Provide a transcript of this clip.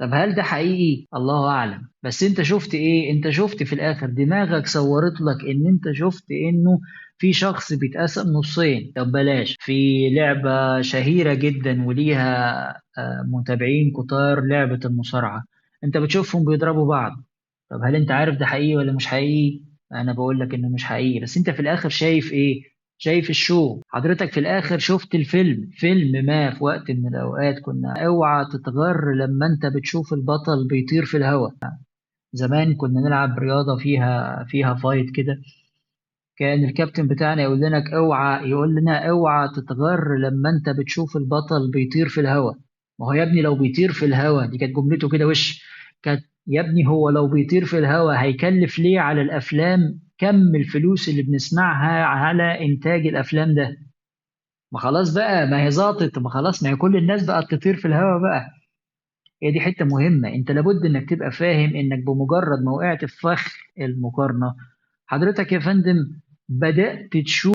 طب هل ده حقيقي؟ الله اعلم. بس انت شفت ايه؟ انت شفت في الاخر دماغك صورت لك ان انت شفت انه في شخص بيتقسم نصين. طب بلاش، في لعبة شهيرة جدا وليها متابعين كتار، لعبة المصارعة. انت بتشوفهم بيضربوا بعض. طب هل انت عارف ده حقيقي ولا مش حقيقي؟ انا بقول لك انه مش حقيقي، بس انت في الاخر شايف ايه؟ شايف الشو. حضرتك في الاخر شفت الفيلم. فيلم ما في وقت من الاوقات كنا اوعى تتغر لما انت بتشوف البطل بيطير في الهواء. زمان كنا نلعب رياضة فيها فايت كده، كان الكابتن بتاعنا يقول لنا اوعى، يقول لنا اوعى تتغر لما انت بتشوف البطل بيطير في الهواء. ما هو يا ابني لو بيطير في الهواء، دي كانت جملته كده وش. كانت يا ابني هو لو بيطير في الهواء هيكلف ليه على الافلام كم الفلوس اللي بنسمعها على انتاج الافلام ده؟ ما خلاص بقى، ما هي ظابطت، ما خلاص، ما هي كل الناس بقت تطير في الهواء بقى. هي دي حتة مهمة، انت لابد انك تبقى فاهم انك بمجرد ما وقعت في فخ المقارنة، حضرتك يا فندم بدأت تشوف